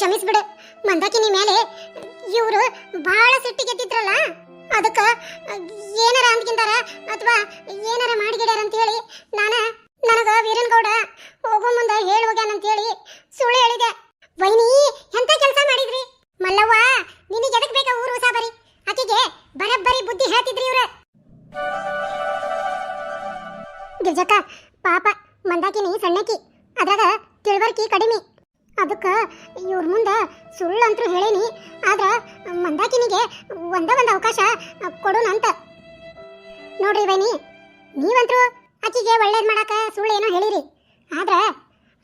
ಕ್ಷಮಿಸ್ಬಿಡು. ಮಂದಾಕಿನಿ ಮೇಲೆ ಇವರು ಬಹಳ ಸಿಟ್ಟಿಗೆದ್ದಿದ್ರಲ್ಲ, ಅದಕ್ಕೆ ಏನಾರ ಅಂದ್ಕಿಂತಾರ ಅಥವಾ ಏನಾರ ಮಾಡಿಗಿಡ್ಯಾರ ಅಂತೇಳಿ ನನಗ ವೀರನ್ಗೌಡ ಹೋಗೋ ಮುಂದೆ ಹೇಳಿ ಹೋಗ್ಯಾನಂತೇಳಿ ಸುಳ್ಳು ಹೇಳಿದೆ. ವೈನಿ ಎಂತ ಕೆಲಸ ಮಾಡಿದ್ರಿ ಮಲ್ಲವ್ವ? ನಿನಗೆ ಎದಕ್ ಬೇಕಾ ಊರು ಉಸಾಬರಿ? ಆಕೆಗೆ ಬರಬ್ಬರಿ ಬುದ್ಧಿ ಹೇಳ್ತಿದ್ರಿ ಇವ್ರ. ಗಿರ್ಜಕ್ಕ ಪಾಪ ಮಂದಾಕಿನಿ ಸಣ್ಣಕಿ, ಅದ್ರಾಗ ತಿಳುವಳಿಕೆ ಕಡಿಮೆ. ಅದಕ್ಕೆ ಇವ್ರ ಮುಂದೆ ಸುಳ್ಳಂತರೂ ಹೇಳೇನಿ. ಆದ್ರೆ ಮಂದಾಕಿನಿಗೆ ಒಂದ ಅವಕಾಶ ಕೊಡೋಣ ಅಂತ. ನೋಡ್ರಿ ಬೈನಿ, ನೀವಂತರೂ ಆಕಿಗೆ ಒಳ್ಳೇದು ಮಾಡಾಕ ಸುಳ್ಳೇನೋ ಹೇಳಿರಿ. ಆದ್ರೆ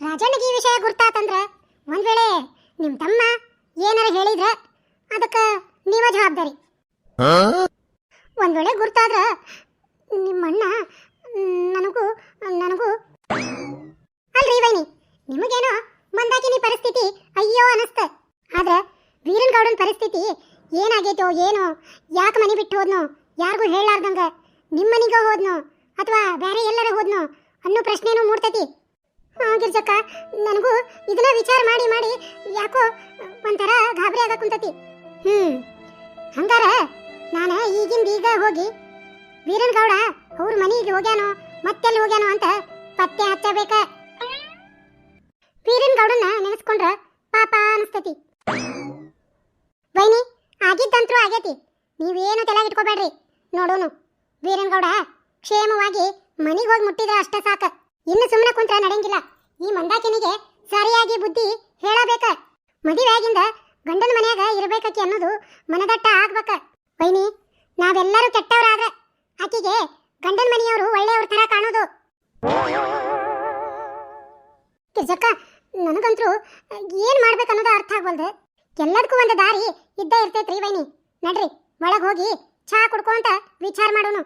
ರಾಜನಿಗೆ ಈ ವಿಷಯ ಗುರ್ತಾತಂದ್ರೆ ಒಂದ್ ವೇಳೆ ನಿಮ್ಮ ತಮ್ಮ ಏನಾರ ಹೇಳಿದ್ರೆ ಅದಕ್ಕೆ ನೀವ ಜವಾಬ್ದಾರಿ. ಒಂದ್ ವೇಳೆ ಗುರ್ತಾದ್ರ ನಿಮ್ಮಣ್ಣ ನನಗೂ ಅಲ್ರಿ ಬೈನಿ, ನಿಮಗೇನೋ ಮಂದಾಕಿನಿ ಪರಿಸ್ಥಿತಿ ಅಯ್ಯೋ ಅನಸ್ತ. ಆದ್ರೆ ವೀರನ್ಗೌಡನ ಪರಿಸ್ಥಿತಿ ಏನಾಗೈತೋ ಏನೋ, ಯಾಕೆ ಮನೆ ಬಿಟ್ಟು ಹೋದ್ನೋ, ಯಾರಿಗೂ ಹೇಳಲಾರ್ದಂಗ ನಿಮ್ಮನಿಗ ಹೋದ್ನೋ ಅಥವಾ ಬೇರೆ ಎಲ್ಲರ ಹೋದ್ನೋ ಅನ್ನೋ ಪ್ರಶ್ನೆನೂ ಮೂಡ್ತೈತಿ. ಗಿರ್ಜಕ್ಕ, ನನಗೂ ಇದನ್ನ ವಿಚಾರ ಮಾಡಿ ಮಾಡಿ ಯಾಕೋ ಒಂಥರ ಗಾಬರಿ ಆಗ ಕುಂತತಿ. ಹಂಗಾರ ನಾನು ಈಗ ಹೋಗಿ ವೀರನ್ಗೌಡ ಅವ್ರ ಮನೆಗೆ ಹೋಗ್ಯಾನೋ ಮತ್ತೆಲ್ಲಿ ಹೋಗ್ಯಾನೋ ಅಂತ ಪತ್ತೆ ಹಚ್ಚಬೇಕ. ವೀರನ್ಗೌಡನ್ನ ನೆನೆಸ್ಕೊಂಡ್ರ ಪಾಪ ಅನಿಸ್ತತಿ. ವೈನಿ, ಆಗಿದ್ದಂತರೂ ಆಗೈತಿ, ನೀವೇನು ತಲೆಗೆ ಇಟ್ಕೋಬೇಡ್ರಿ. ನೋಡೋನು ವೀರನ್ಗೌಡ ಕ್ಷೇಮವಾಗಿ ಮನೆಗೆ ಹೋಗಿ ಮುಟ್ಟಿದ್ರೆ ಅಷ್ಟ ಸಾಕ. ಇನ್ನು ಸುಮ್ಮನೆ ಕುಂತ್ರ ನಡೆಯಂಗಿಲ್ಲ. ಈ ಮಂದಾಕಿನಿಗೆ ಸರಿಯಾಗಿ ಬುದ್ಧಿ ಹೇಳಬೇಕ. ಮದುವೆ ಆಗಿಂದ ಗಂಡನ ಮನ್ಯಾಗ ಇರಬೇಕಿ ಅನ್ನೋದು ಮನದಟ್ಟ ಆಗ್ಬೇಕ. ವೈನಿ, ನಾವೆಲ್ಲರೂ ಕೆಟ್ಟವರಾದ್ರೆ ಆಕಿಗೆ ಗಂಡನ ಮನೆಯವರು ಒಳ್ಳೆಯವ್ರ ತರ ಕಾಣೋದು. ಗಿರ್ಜಕ್ಕ, ನನಗಂತರೂ ಏನ್ ಮಾಡ್ಬೇಕನ್ನೋದು ಅರ್ಥ ಆಗ್ವಲ್ದು. ಎಲ್ಲದಕ್ಕೂ ಒಂದು ದಾರಿ ಇದ್ದ ಇರ್ತೈತ್ರಿ ವೈನಿ. ನಡ್ರಿ ಒಳಗೆ ಹೋಗಿ ಚಹಾ ಕುಡ್ಕೊಂತ ವಿಚಾರ ಮಾಡೋನು.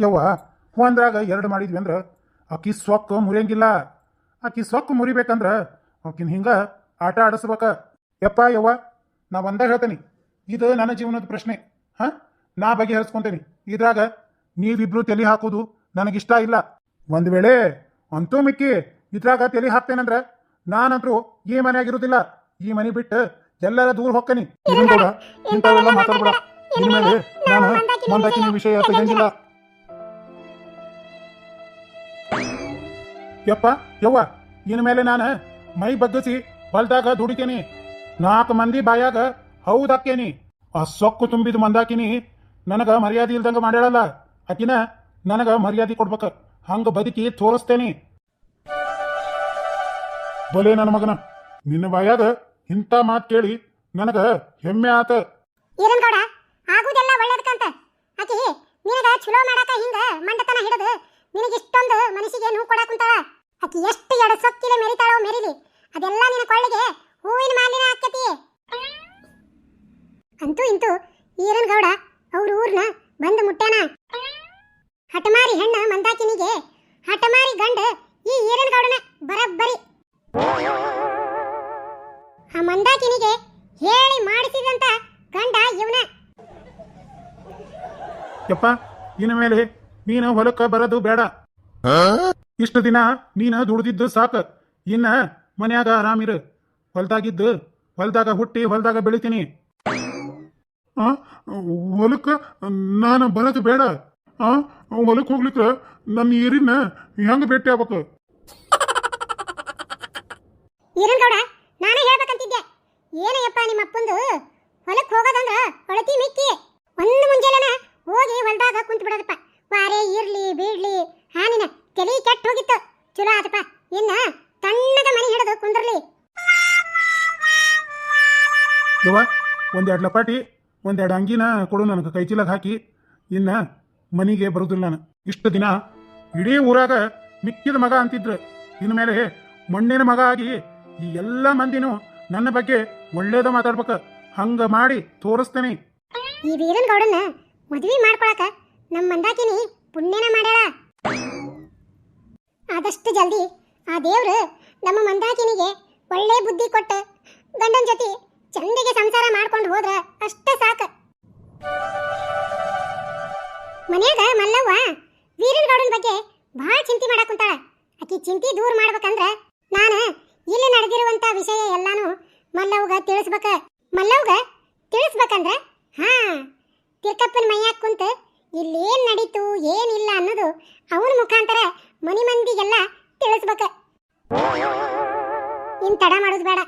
ಯವ್ವ, ಒಂದ್ರಾಗ ಎರಡು ಮಾಡಿದ್ವಿ ಅಂದ್ರೆ ಆಕಿ ಸೊಕ್ಕು ಮುರಿಯಂಗಿಲ್ಲ. ಆಕಿ ಸೊಕ್ಕು ಮುರಿಬೇಕಂದ್ರ ಆಕಿನ ಹಿಂಗ ಆಟ ಆಡಿಸ್ಬೇಕ. ಯವ್ವ, ನಾ ಒಂದಾಗ ಹೇಳ್ತೇನೆ, ಇದು ನನ್ನ ಜೀವನದ ಪ್ರಶ್ನೆ. ನಾ ಬಗೆಹರಿಸ್ಕೊಂತೇನೆ. ಇದ್ರಾಗ ನೀವಿಬ್ರು ತಲೆ ಹಾಕೋದು ನನಗಿಷ್ಟ ಇಲ್ಲ. ಒಂದ್ ವೇಳೆ ಅಂತೂ ಮಿಕ್ಕಿ ಇದ್ರಾಗ ತಲೆ ಹಾಕ್ತೇನಂದ್ರ ನಾನಂತರೂ ಈ ಮನೆಯಾಗಿರುದಿಲ್ಲ. ಈ ಮನೆ ಬಿಟ್ಟು ಎಲ್ಲರ ದೂರ ಹೋಗ್ತೇನೆ. ಇಂಥವೆಲ್ಲ ಮಾತಾಡ್ಬೇಡ. ಇನ್ಮೇಲೆ ನಾನು ಮಂದಾಕಿನಿ ವಿಷಯ ತೆಗೆಂಗಿಲ್ಲ. ಯವ್ವ, ಇನ್ಮೇಲೆ ನಾನು ಮೈ ಬಗ್ಗಿಸಿ ಹೊಲ್ದಾಗ ದುಡಿತೇನಿ. 4 ಮಂದಿ ಬಾಯಾಗ ಹೌದಾಕೇನಿ. ಆ ಸೊಕ್ಕು ತುಂಬಿದ ಮಂದಾಕಿನಿ ನನಗ ಮರ್ಯಾದೆ ಇಲ್ದಂಗ ಮಾಡ್ಯಾಳಲ್ಲ, ಆಕಿನ ನನಗ ಮರ್ಯಾದೆ ಕೊಡ್ಬೇಕ. ಹಂಗ ಬದುಕಿ ತೋರಿಸ್ತೇನಿ. ಬಲೆ ನನ್ನ ಮಗನ, ನಿನ್ನ ಬಾಯಾಗ ಇಂಥ ಮಾತು ಕೇಳಿ ನನಗ ಹೆಮ್ಮೆ ಆತ. ವೀರನ್ಗೌಡ, ಆಗುದೆಲ್ಲ ಒಳ್ಳೇದಕ್ಕಂತ ಆಕಿ ನಿನಗ ಚಲೋ ಮಾಡಾಕ ಹಿಂಗ ಮಂಡತನ ಹಿಡಿದು ನಿನಗೆ ಇಷ್ಟೊಂದು ಮನಸ್ಸಿಗೆ ನೋವು ಕೊಡಾಕ ಕುಂತಾಳ. ಆಕಿ ಎಷ್ಟು ಎಡ ಸೊಕ್ಕಿಲೆ ಮೆರಿತಾಳೋ ಮೆರಿಲಿ, ಅದೆಲ್ಲ ನಿನ್ನ ಕೊಳ್ಳಿಗೆ ಹೂವಿನ ಮಾಲಿನ ಆಕತಿ. ಅಂತೂ ಇಂತೂ ವೀರನ್ಗೌಡ ಅವ್ರ ಊರ್ನ ಬಂದು ಮುಟ್ಟಾನ. ಹಠಮಾರಿ ಹೆಣ್ಣ ಮಂದಾಕಿನಿಗೆ ಹಠಮಾರಿ ಗಂಡ ಈ ವೀರನ್ಗೌಡನ ಬರಬ್ಬರಿ. ಆ ಮಂದಾಕಿನಿಗೆ ಹೇಳಿ ಮಾಡಿಸಿದಂತ ಗಂಡ ಇವನ. ಯಪ್ಪ, ಇನ್ನು ಮೇಲೆ ನೀನು ಹೊಲಕ್ಕ ಬರೋದು ಬೇಡ. ಇಷ್ಟು ದಿನ ನೀನು ದುಡ್ದಿದ್ದು ಸಾಕ. ಇನ್ನ ಮನ್ಯಾಗ ಆರಾಮಿರು. ಹೊಲ್ದಾಗಿದ್ದು ಹೊಲ್ದಾಗ ಹುಟ್ಟಿ ಹೊಲ್ದಾಗ ಬೆಳಿತೀನಿ. ಹೊಲಕ್ಕ ನಾನು ಬರೋದು ಬೇಡ. ಹೊಲಕ್ಕೆ ಹೋಗ್ಲಿಕ್ಕ ನನ್ನ ನೀರಿನ ಹೆಂಗ ಭೇಟಿ ಆಗ್ಬೇಕು? ವೀರನ್ಗೌಡ, ನಾನೇ ಹೇಳ್ಬೇಕಂತಿದ್ದೆ. ಏನಯ್ಯಪ್ಪ ನಿಮ್ಮ ಅಪ್ಪಂದು ಹೊಲಕ್ಕೆ ಹೋಗೋದಂದ್ರ ಹೊಳತಿ ಮಿಕ್ಕಿ ಒಂದು ಮುಂಜಾನೆನ ಹೋಗಿ ಹೊಲ್ದಾಗ ಕುಂತು ಬಿಡೋದಪ್ಪ. ವಾರೆ ಇರ್ಲಿ ಬೀಡ್ಲಿ ಹಾನಿನ ತಲೆ ಕೆಟ್ಟ ಹೋಗಿತ್ತು. ಚಲೋ ಆತಪ್ಪ, ಇನ್ನ ತಣ್ಣದ ಮನೆ ಹಿಡಿದು ಕುಂದ್ರಲಿ. ಯವ್ವ, 1-2 ಲಪಾಟಿ 1-2 ಅಂಗಿನ ಕೊಡು ನನಗೆ ಕೈ ಚೀಲಾಗ ಹಾಕಿ. ಇನ್ನ ಮನೆಗೆ ಬರುದಿಲ್ಲ ನಾನು. ಇಷ್ಟು ದಿನ ಇಡೀ ಊರಾಗ ಮಿಕ್ಕಿದ ಮಗ ಅಂತಿದ್ರು. ಇನ್ಮೇಲೆ ಮಣ್ಣಿನ ಮಗ ಆಗಿ ಈ ಎಲ್ಲ ಮಂದಿನೂ ನನ್ನ ಬಗ್ಗೆ ಒಳ್ಳೇದ ಮಾತಾಡ್ಬೇಕ. ಹಂಗ ಮಾಡಿ ತೋರಿಸ್ತೇನೆ. ಈ ವೀರನ್ಗೌಡನ್ನ ಮದುವೆ ಮಾಡ್ಕೊಳಕ ನಮ್ಮ ಮಂದಾಕಿನಿ ಪುಣ್ಯನ ಮಾಡ್ಯಾಳ. ಆದಷ್ಟು ಜಲ್ದಿ ಆ ದೇವ್ರು ನಮ್ಮ ಮಂದಾಕಿನಿಗೆ ಒಳ್ಳೆ ಬುದ್ಧಿ ಕೊಟ್ಟು ಗಂಡನ ಜೊತೆ ಚಂದಿಗೆ ಸಂಸಾರ ಮಾಡ್ಕೊಂಡು ಹೋದ್ರ ಅಷ್ಟೇ ಸಾಕು. ಮನ್ಯಾಗ ಮಲ್ಲವ್ವ ವೀರನ್ ಗೌಡನ ಬಗ್ಗೆ ಭಾಳ ಚಿಂತೆ ಮಾಡಕ್ ಕುಂತಾಳ. ಆಕಿ ಚಿಂತೆ ದೂರ ಮಾಡ್ಬೇಕಂದ್ರ ನಾನು ಇಲ್ಲಿ ನಡೆದಿರುವಂತ ವಿಷಯ ಎಲ್ಲಾನು ಮಲ್ಲವ್ಗ ತಿಳಿಸ್ಬೇಕಂದ್ರ ಹಾ ತಿರ್ಕಪ್ಪನ ಮೈಯಾಗ ಕುಂತ ಇಲ್ಲೇನ್ ನಡೀತು ಏನಿಲ್ಲ ಅನ್ನೋದು ಅವನ ಮುಖಾಂತರ ಮನಿ ಮಂದಿಗೆಲ್ಲ ತಿಳಿಸ್ಬೇಕ. ಇನ್ ತಡ ಮಾಡೋದು ಬೇಡ.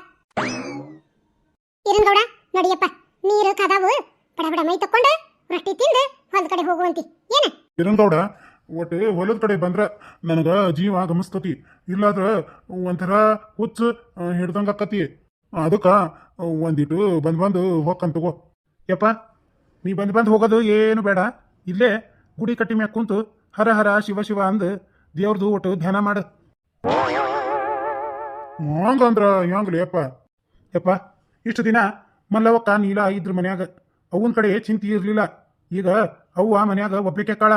ಇರನ್ ಗೌಡ ನಡಿಯಪ್ಪ, ನೀರು ಕದಾವು, ಬಡ ಬಡ ಮೈ ತಕ್ಕೊಂಡು ರೊಟ್ಟಿ ತಿಂದು ಹೊಲದ ಕಡೆ ಹೋಗುವಂತಿ ಏನ? ಹಿರಂಗೌಡ ಒಟ್ಟು ಹೊಲದ ಕಡೆ ಬಂದ್ರ ನನಗ ಜೀವ ಗಮಸ್ತತಿ, ಇಲ್ಲಾದ್ರ ಒಂಥರ ಹುಚ್ಚು ಹಿಡ್ದಂಗ ಆಕತಿ. ಅದಕ್ಕ ಒಂದಿಟ್ಟು ಬಂದು ಹೋಗ್ಕಂತ ತಗೋ. ಯಪ್ಪ ನೀ ಬಂದು ಹೋಗೋದು ಏನು ಬೇಡ, ಇಲ್ಲೇ ಗುಡಿ ಕಟ್ಟಿ ಮ್ಯಾಗ ಕುಂತು ಹರ ಹರ ಶಿವ ಶಿವ ಅಂದು ದೇವ್ರದು ಒಟ್ಟು ಧ್ಯಾನ ಮಾಡು. ಹಂಗಂದ್ರ ಹೆಂಗ್ಲಿ ಯಪ್ಪ ಇಷ್ಟು ದಿನ ಮಲ್ಲವಕ್ಕ ನೀಲ ಇದ್ರ ಮನ್ಯಾಗ ಅವನ ಕಡೆ ಚಿಂತೆ ಇರ್ಲಿಲ್ಲ. ಈಗ ಅವ್ವ ಮನ್ಯಾಗ ಒಬ್ಬಕ್ಕೆ ಕಾಳ,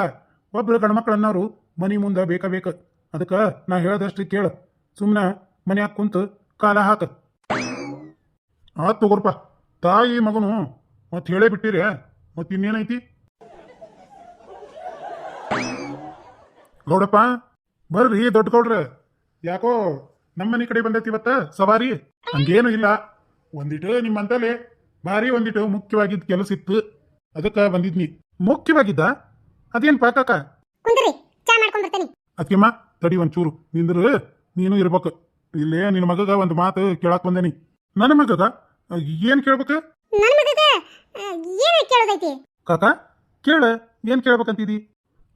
ಒಬ್ರು ಗಂಡ್ಮಕ್ಳನ್ನವ್ರು ಮನಿ ಮುಂದೆ ಬೇಕು. ಅದಕ್ಕೆ ನಾ ಹೇಳದಷ್ಟು ಕೇಳು, ಸುಮ್ಮನೆ ಮನ್ಯಾಗ ಕುಂತು ಕಾಲ ಹಾಕ. ಆತ್ ತಗೋರ್ಪ, ತಾಯಿ ಮಗನು ಮತ್ತೆ ಹೇಳೇ ಬಿಟ್ಟಿರಿ, ಮತ್ತೆ ಇನ್ನೇನೈತಿ? ಗೌಡಪ್ಪ ಬರ್ರಿ ದೊಡ್ಡ ಗೌಡ್ರ, ಯಾಕೋ ನಮ್ಮನೆ ಕಡೆ ಬಂದೈತಿ ಇವತ್ತ ಸವಾರಿ? ಹಂಗೇನು ಇಲ್ಲ, ಒಂದಿಟ್ಟು ನಿಮ್ಮಂತಲೇ ಭಾರಿ ಒಂದಿಟ್ಟು ಮುಖ್ಯವಾಗಿದ್ದ ಕೆಲಸ ಇತ್ತು, ಅದಕ್ಕೆ ಬಂದಿದ್ನಿ. ಮುಖ್ಯವಾಗಿದ್ದ? ಅದೇನ್ ಪಾಕಕ್ಕ? ಕುಂದ್ರಿ, ಚಾ ಮಾಡ್ಕೊಂಡ್ ಬರ್ತೀನಿ. ಅಕ್ಕಿಮ್ಮ ತಡಿ ಒಂಚೂರು ನಿಂದ್ರು, ನೀನು ಇರ್ಬೇಕು ಇಲ್ಲೇ. ನಿನ್ನ ಮಗಗ ಒಂದು ಮಾತು ಕೇಳಕ್ ಬಂದೇನಿ. ನನ್ನ ಮಗಗ ಏನ್ ಕೇಳ್ಬೇಕು? ನನ್ನ ಮಗಗ ಏನ್ ಕೇಳೋದೈತಿ? ಕಾಕ ಕೇಳ, ಏನ್ ಕೇಳ್ಬೇಕಂತಿದಿ?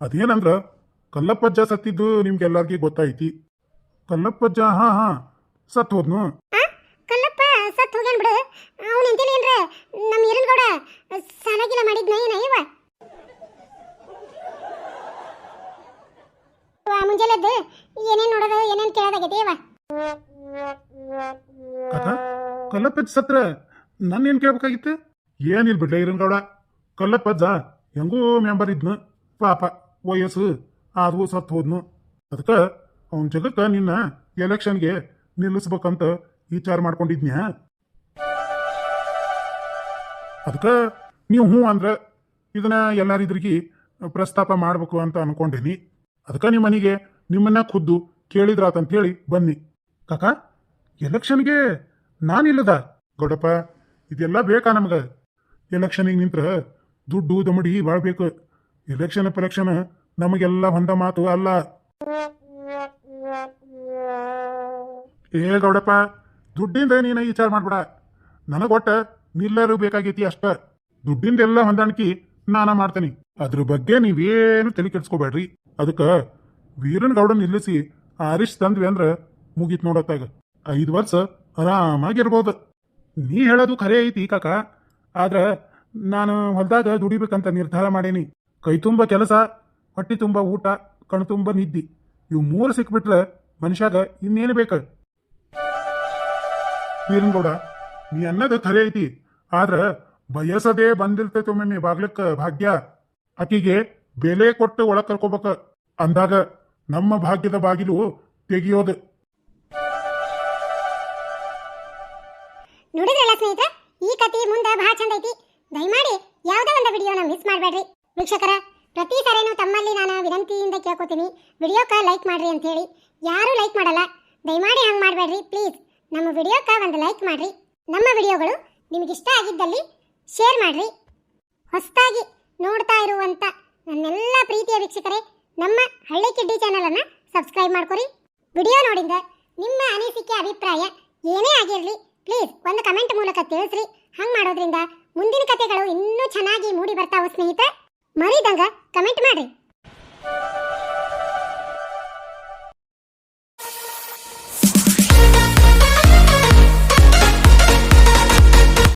ಅದೇನಂದ್ರ ಕಲ್ಲಪ್ಪಜ್ಜ ಸತ್ತಿದ್ದು ನಿಮ್ಗೆಲ್ಲರಿಗೂ ಗೊತ್ತೈತಿ. ಕಲ್ಲಪ್ಪಜ್ಜ ಹಾ ಸತ್ ಹೋದ್ನು. ಕಲ್ಲಪ್ಪ ಸತ್ ಹೋಗ್ಯಾನ್ ಬಿಡು. ಅವ್ನು ಎಂತೇಲಿ ಏನ್ರ ನಮ್ಮ ಈರನ್ ಗೌಡ ಸಾಲಾಗಿಲ್ಲ ಮಾಡಿದ್ನ ಏನ ಇವ? ಮುಂಜಾನೆದ್ದು ಏನೇನ್ ನೋಡೋದು ಏನೇನ್ ಕೇಳೋದಾಗೈತಿ ಇವ? ಕಾಕ ಕಲ್ಲಪ್ಪಜ್ಜ ಸತ್ರ ನನ್ನೇನ್ ಕೇಳ್ಬೇಕಾಗಿತ್ತು? ಏನಿಲ್ ಬಿಡ್ಲೆ ಈರನ್ ಗೌಡ, ಕಲ್ಲಪ್ಪಜ್ಜ ಹೆಂಗೂ ಮೆಂಬರ್ ಇದ್ನು, ಪಾಪ ವಯಸ್ಸು ಆದ್ರೂ ಸತ್ ಹೋದ್ನು. ಅದಕ್ಕೆ ಅವನ ಜಗಕ್ಕ ನಿನ್ನ ಎಲೆಕ್ಷನ್ಗೆ ನಿಲ್ಲಿಸ್ಬೇಕಂತ ವಿಚಾರ ಮಾಡ್ಕೊಂಡಿದ್ನ್ಯಾ. ಅದಕ್ಕೆ ನೀವು ಹ್ಞೂ ಅಂದ್ರೆ ಇದನ್ನ ಎಲ್ಲಾರಿದ್ರಿಗೆ ಪ್ರಸ್ತಾಪ ಮಾಡ್ಬೇಕು ಅಂತ ಅನ್ಕೊಂಡೇನಿ. ಅದಕ್ಕೆ ನಿಮ್ಮ ಮನೆಗೆ ನಿಮ್ಮನ್ನ ಖುದ್ದು ಕೇಳಿದ್ರಾತಂತ ಹೇಳಿ ಬನ್ನಿ. ಕಾಕ ಎಲೆಕ್ಷನ್ಗೆ ನಾನಿಲ್ಲದ? ಗೌಡಪ್ಪ ಇದೆಲ್ಲ ಬೇಕಾ ನಮ್ಗೆ? ಎಲೆಕ್ಷನಿಗೆ ನಿಂತ್ರ ದುಡ್ಡು ದಮಡಿ ಭಾಳ ಬೇಕು. ಎಲೆಕ್ಷನ್ ಪೆಲೆಕ್ಷನ್ ನಮಗೆಲ್ಲ ಹೊಂದ ಮಾತು ಅಲ್ಲ. ಏ ಗೌಡಪ್ಪ, ದುಡ್ಡಿಂದ ನೀನು ವಿಚಾರ ಮಾಡ್ಬೇಡ, ನನಗೊಟ್ಟ ನಿಲ್ಲರೂ ಬೇಕಾಗೈತಿ ಅಷ್ಟ. ದುಡ್ಡಿಂದೆಲ್ಲ ಹೊಂದಾಣಿಕೆ ನಾನ ಮಾಡ್ತೇನೆ, ಅದ್ರ ಬಗ್ಗೆ ನೀವೇನು ತಲೆ ಕೆಡ್ಸ್ಕೋಬೇಡ್ರಿ. ಅದಕ್ಕೆ ವೀರನ್ ಗೌಡ ನಿಲ್ಲಿಸಿ ಆರಿಸ್ ತಂದ್ವಿ ಅಂದ್ರ ಮುಗೀತ್ ನೋಡತ್ತಾಗ 5 ವರ್ಷ ಆರಾಮಾಗಿರ್ಬೋದು. ನೀ ಹೇಳೋದು ಖರೆ ಐತಿ ಕಾಕ, ಆದ್ರ ನಾನು ಹೊಲ್ದಾಗ ದುಡಿಬೇಕಂತ ನಿರ್ಧಾರ ಮಾಡೇನಿ. ಕೈ ತುಂಬ ಕೆಲಸ, ಹೊಟ್ಟಿ ತುಂಬ ಊಟ, ಕಣ್ ತುಂಬ ನಿದ್ದಿ, ಇವು 3 ಸಿಕ್ಬಿಟ್ರೆ ಮನುಷ್ಯಾಗ ಇನ್ನೇನು ಬೇಕು? ವೀರನ್ ಗೌಡ ನೀ ಅನ್ನದ ಖರೆ ಐತಿ, ಆದ್ರ ಬಯಸದೇ ಬಂದಿರ್ತೈತೊಮ್ಮೆ ಬಾಗ್ಲಕ್ಕ ಭಾಗ್ಯ. ಆಕಿಗೆ ಬೆಲೆ ಕೊಟ್ಟು ಒಳಗ್ ಕರ್ಕೋಬೇಕ, ಅಂದಾಗ ನಮ್ಮ ಭಾಗ್ಯದ ಬಾಗಿಲು ತೆಗಿಯೋದು. ನೋಡಿದ್ರಲ್ಲ ಸ್ನೇಹಿತರೆ, ಈ ಕಥೆ ಮುಂದೆ ಬಹಳ ಚಂದ ಐತಿ. ದಯಮಾಡಿ ಯಾವುದೇ ಒಂದು ವಿಡಿಯೋನ ಮಿಸ್ ಮಾಡಬೇಡ್ರಿ ವೀಕ್ಷಕರ. ಪ್ರತಿ ಸಾರಿನೂ ತಮ್ಮಲ್ಲಿ ನಾನು ವಿನಂತಿಯಿಂದ ಕೇಳ್ಕೊತೀನಿ, ವಿಡಿಯೋಕ್ಕೆ ಲೈಕ್ ಮಾಡ್ರಿ ಅಂತ ಹೇಳಿ. ಯಾರೂ ಲೈಕ್ ಮಾಡಲ್ಲ, ದಯಮಾಡಿ ಹಂಗೆ ಮಾಡಬೇಡ್ರಿ ಪ್ಲೀಸ್. ನಮ್ಮ ವಿಡಿಯೋಕ್ಕೆ ಒಂದು ಲೈಕ್ ಮಾಡ್ರಿ. ನಮ್ಮ ವಿಡಿಯೋಗಳು ನಿಮಗಿಷ್ಟ ಆಗಿದ್ದಲ್ಲಿ ಶೇರ್ ಮಾಡ್ರಿ. ಹೊಸದಾಗಿ ನೋಡ್ತಾ ಇರುವಂಥ ನನ್ನೆಲ್ಲ ಪ್ರೀತಿಯ ವೀಕ್ಷಕರೇ, ನಮ್ಮ ಹಳ್ಳಿ ಕಿಡ್ಡಿ ಚಾನಲನ್ನು ಸಬ್ಸ್ಕ್ರೈಬ್ ಮಾಡ್ಕೊರಿ. ವಿಡಿಯೋ ನೋಡಿದ ನಿಮ್ಮ ಅನಿಸಿಕೆ ಅಭಿಪ್ರಾಯ ಏನೇ ಆಗಿರಲಿ ಪ್ಲೀಸ್ ಒಂದು ಕಮೆಂಟ್ ಮೂಲಕ ತಿಳಿಸ್ರಿ. ಹಂಗೆ ಮಾಡೋದ್ರಿಂದ ಮುಂದಿನ ಕಥೆಗಳು ಇನ್ನೂ ಚೆನ್ನಾಗಿ ಮೂಡಿ ಬರ್ತಾವೆ ಸ್ನೇಹಿತರೆ. ಮರಿದಂಗ ಕಮೆಂಟ್ ಮಾಡ್ರಿ.